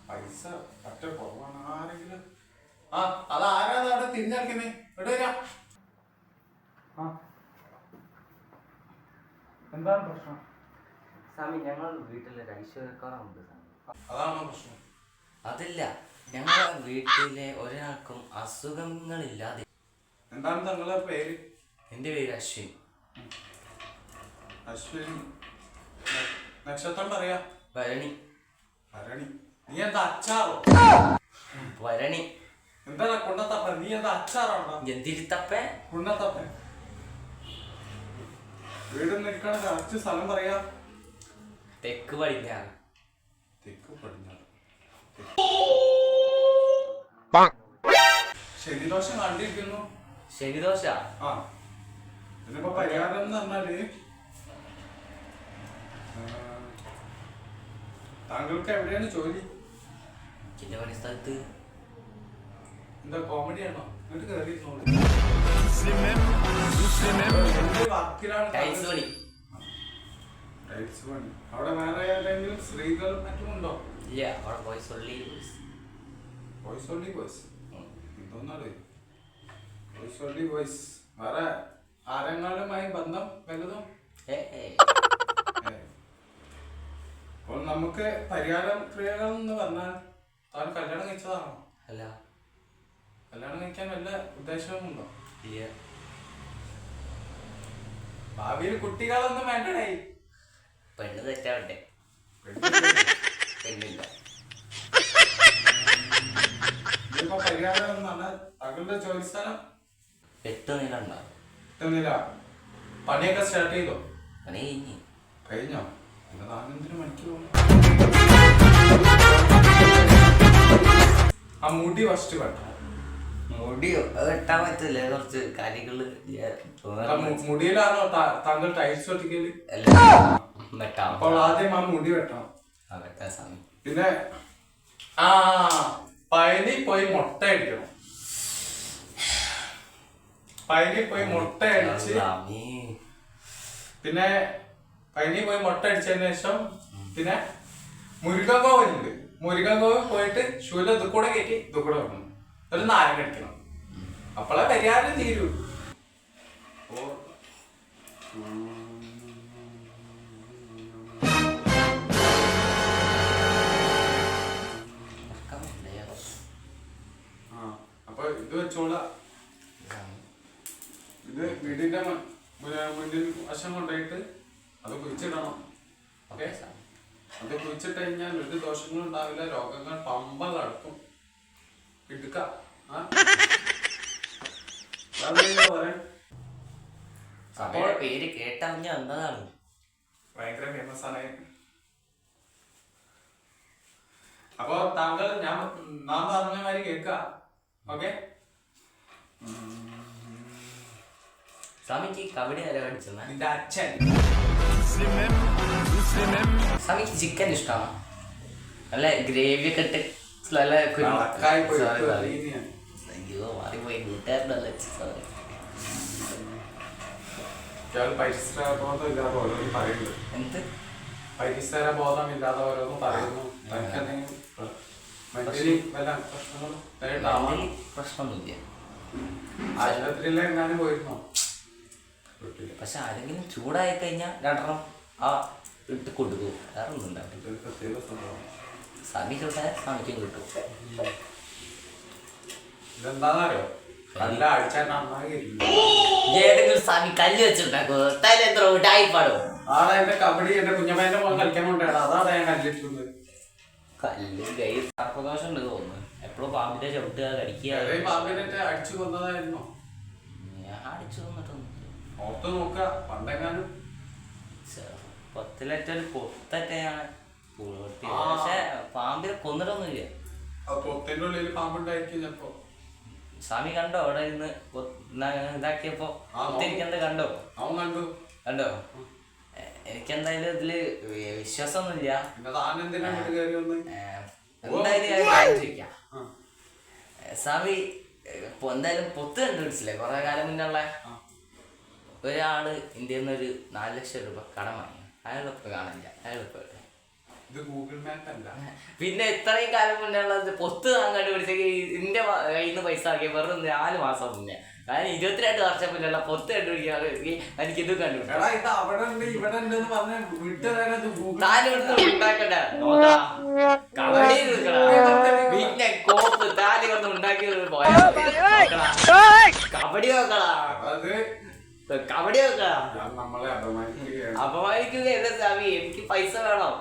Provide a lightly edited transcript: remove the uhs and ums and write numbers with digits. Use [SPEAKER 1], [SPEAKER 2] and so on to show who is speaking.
[SPEAKER 1] പൈസ പറ്റ കുറവാണ്. ആരെങ്കിലും അതാരാ അവിടെ തിരിഞ്ഞടിക്കുന്നേ? ഇവിടെ വരാ. എന്താണ് പ്രശ്നം?
[SPEAKER 2] സ്വാമി, ഞങ്ങൾ വീട്ടിലൊരു ഐശ്വര്യക്കാരുണ്ട് സ്വാമി.
[SPEAKER 1] അതാണോ പ്രശ്നം?
[SPEAKER 2] അതില്ല, ഞങ്ങളുടെ വീട്ടിലെ ഒരാൾക്കും അസുഖങ്ങളില്ലാതെ.
[SPEAKER 1] എന്താണ് താങ്കളുടെ പേര്?
[SPEAKER 2] എൻ്റെ പേര് അശ്വിൻ.
[SPEAKER 1] അശ്വിൻ. നക്ഷത്രം പറയാ.
[SPEAKER 2] ഭരണി.
[SPEAKER 1] ഭരണി. നീ എന്താ അച്ചാറോ?
[SPEAKER 2] ഭരണി.
[SPEAKER 1] എന്താ കുണ്ണത്തപ്പ? നീ എന്താ അച്ചാറാണോ?
[SPEAKER 2] എന്തിരുത്തപ്പേ?
[SPEAKER 1] കുണ്ണത്തപ്പ. വീട് നിൽക്കണ കറക്റ്റ് സ്ഥലം പറയാ.
[SPEAKER 2] തെക്ക് പടിഞ്ഞാറ്.
[SPEAKER 1] തെക്ക് പടിഞ്ഞാറ്. ശനിദോഷം കണ്ടിരിക്കുന്നു.
[SPEAKER 2] ശനിദോഷ?
[SPEAKER 1] ഇതിനിപ്പോ പരിഹാരം എന്ന് പറഞ്ഞാല് താങ്കൾക്ക് എവിടെയാണ് ജോലി?
[SPEAKER 2] എന്റെ പണി സ്ഥലത്ത്.
[SPEAKER 1] എന്താ കോമഡിയാണോ? എന്നിട്ട് കയറിയിരുന്നോളൂ. അവിടെ വേറെ ഏതെങ്കിലും സ്ത്രീകളും മറ്റും ഉണ്ടോ?
[SPEAKER 2] ഇല്ല, അവിടെ boys only.
[SPEAKER 1] Boys only boys. എന്തോന്നാണ് ബോയ്സ് ഓൺലി ബോയ്സ്? വേറെ ആരെങ്ങാനുമായി ബന്ധം വലുതും? അപ്പോൾ നമുക്ക് പരിഹാരം ക്രിയകൾ എന്ന് പറഞ്ഞാൽ താൻ കല്യാണം കഴിച്ചതാണോ?
[SPEAKER 2] അല്ല.
[SPEAKER 1] കല്യാണം കഴിക്കാൻ വല്ല ഉദ്ദേശവുമുണ്ടോ?
[SPEAKER 2] ഇല്ല.
[SPEAKER 1] ഭാവിയിൽ കുട്ടികളൊന്നും വേണ്ടടേ.
[SPEAKER 2] പെണ്ണ് തെറ്റാവട്ടെ. പെണ്ണില്ല.
[SPEAKER 1] ഇതിപ്പോ പരിഹാരം എന്നാണ് താങ്കളുടെ ജോലി സ്ഥലം?
[SPEAKER 2] 8 നില ഉണ്ടാവും.
[SPEAKER 1] 8 നില. പണിയൊക്കെ സ്റ്റാർട്ട് ചെയ്തോ?
[SPEAKER 2] പണി
[SPEAKER 1] കഴിഞ്ഞോ? എന്താ താനെന്തിനു മണിക്ക് പോകുന്നു? ആ മുടി ഫസ്റ്റ് വെട്ടാം.
[SPEAKER 2] മുടിയോ? വെട്ടാൻ പറ്റില്ല, കുറച്ച് കാര്യങ്ങള്.
[SPEAKER 1] മുടിയിലാണോ താങ്കൾ ടൈൽസ് ഒട്ടിക്കല്?
[SPEAKER 2] വെട്ടാം.
[SPEAKER 1] അപ്പോൾ ആദ്യം ആ മുടി വെട്ടണം.
[SPEAKER 2] വെട്ടാൻ സമയം.
[SPEAKER 1] പിന്നെ പയനി പോയി മുട്ട അടിക്കണം. പയനി പോയി മുട്ട അടിച്ച് പിന്നെ പയനി പോയി മുട്ട അടിച്ചതിന് ശേഷം പിന്നെ മുരുകങ്കോവുണ്ട്. മുരുകങ്കോവ് പോയിട്ട് ശൂല ഇതുകൂടെ കയറ്റി ഇതുകൂടെ വെക്കണം. ഒരു നാരങ്ങ അടിക്കണം. അപ്പോഴേ പരിഹാരം തീരൂ. അപ്പൊ ഇത് വെച്ചോളാ. ഇത് വീടിന്റെ മുന്നിൽ വശം കൊണ്ടുപോയിട്ട് അത് കുഴിച്ചിടണം. ഓക്കെ? അത് കുഴിച്ചിട്ട് കഴിഞ്ഞാൽ ഒരു ദോഷങ്ങളും ഉണ്ടാവില്ല. രോഗങ്ങൾ പമ്പ കടക്കും. എടുക്ക.
[SPEAKER 2] പേര് കേട്ടറിഞ്ഞ എന്നതാണ്
[SPEAKER 1] ഭയങ്കര ഫേമസ് ആണ്. അപ്പൊ താങ്കൾ നാം പറഞ്ഞ മാതിരി കേൾക്ക. ഓക്കെ?
[SPEAKER 2] സ്വാമിക്ക് കബഡി ആരാ പഠിച്ചത്?
[SPEAKER 1] നിന്റെ അച്ഛൻ.
[SPEAKER 2] സ്വാമിക്ക് ചിക്കൻ ഇഷ്ടമാണോ? നല്ല ഗ്രേവി ഒക്കെ ഇട്ട് നല്ല അയ്യോ മാറിപ്പോയി. കൂട്ടുകാരുടെ
[SPEAKER 1] പരിസര ബോധം ഇല്ലാതെ ഓരോന്നും പറയുന്നു.
[SPEAKER 2] എന്ത്
[SPEAKER 1] പരിസര ബോധം ഇല്ലാതെ ഓരോന്നും പറയുന്നു.
[SPEAKER 2] പ്രശ്നമൊന്നുമില്ല.
[SPEAKER 1] ആശുപത്രിയിൽ എങ്ങാനും പോയിരുന്നോ?
[SPEAKER 2] പക്ഷെ ആരെങ്കിലും ചൂടായി കഴിഞ്ഞാൽ രണ്ടെണ്ണം ഇട്ട് കൊടുക്കും. വേറെ ഒന്നും ഉണ്ടാവില്ല. സ്വാമി ചൂടായ സ്വാമിക്കും കിട്ടും.
[SPEAKER 1] ഇതെന്താന്നറിയോ? നല്ല അടിച്ചാൽ നന്നായി.
[SPEAKER 2] ഏതെങ്കിലും സ്വാമി കല്ല് വെച്ചിട്ടുണ്ടാക്കോ? തലെന്തോ ഡായിപ്പാടോ?
[SPEAKER 1] ആടാ എന്റെ കബഡി എന്റെ കുഞ്ഞമ്മേന്റെ മോൻ കളിക്കാൻ കൊണ്ടാണ്. അതാണ് ഞാൻ കല്ലിട്ടത്.
[SPEAKER 2] കല്ല് കൈ സർപ്പദോഷം ഉണ്ട് തോന്നുന്നു. എപ്പോഴും പാമ്പിന്റെ ചവിട്ടുക കടിക്കുക.
[SPEAKER 1] പാമ്പിനെ അടിച്ചു കൊന്നതായിരുന്നോ?
[SPEAKER 2] ഞാൻ അടിച്ചു കൊന്നിട്ടൊന്നും
[SPEAKER 1] ഓർത്ത് നോക്ക. പണ്ടെങ്ങാനും
[SPEAKER 2] പൊത്തിലൊരു പൊത്തറ്റയാണ്. പക്ഷെ പാമ്പിനെ കൊന്നിട്ടൊന്നുമില്ല.
[SPEAKER 1] പൊത്തിന്റെ ഉള്ളിൽ പാമ്പുണ്ടായിരിക്കും ചിലപ്പോ.
[SPEAKER 2] സ്വാമി കണ്ടോ അവിടെ ഇരുന്ന് ഇതാക്കിയപ്പോ ഒത്തിരിക്കുന്നത് കണ്ടോ?
[SPEAKER 1] അവൻ കണ്ടു.
[SPEAKER 2] കണ്ടോ? എനിക്കെന്തായാലും ഇതില് വിശ്വാസമൊന്നുമില്ല. എന്തായാലും ചോദിക്കാം. സ്വാമി എന്തായാലും പൊത്ത് കണ്ടുപിടിച്ചില്ലേ കുറെ കാലം മുന്നുള്ള ഒരാള് ഇന്ത്യയിൽ നിന്ന് ഒരു 4 ലക്ഷം രൂപ കടം വാങ്ങി. അയാളിപ്പോ കാണില്ല. അയാളിപ്പോ
[SPEAKER 1] ഇത് ഗൂഗിൾ മാപ്പ് അല്ല.
[SPEAKER 2] പിന്നെ ഇത്രയും കാലം മുന്നേ ഉള്ളത് പൊത്ത് താൻ കണ്ടുപിടിച്ചെങ്കിൽ എന്റെ കയ്യിൽ നിന്ന് പൈസ ആക്കിയ വെറും 4 മാസം മുന്നേ. കാരണം 22 വർഷം മുന്നുള്ള പൊത്ത് കണ്ടുപിടിക്കുകയാണെങ്കിൽ എനിക്ക് ഇത് കണ്ടുപിടിക്കാം. ഉണ്ടാക്കണ്ട കബഡി പിന്നെ കോപ്പ് താലി കൊണ്ട് ഉണ്ടാക്കി കബഡി നോക്കളാ കബഡി നോക്കളാ.
[SPEAKER 1] നമ്മളെ
[SPEAKER 2] അപമാനിക്കുക എന്താ സ്വാമി? എനിക്ക് പൈസ വേണം.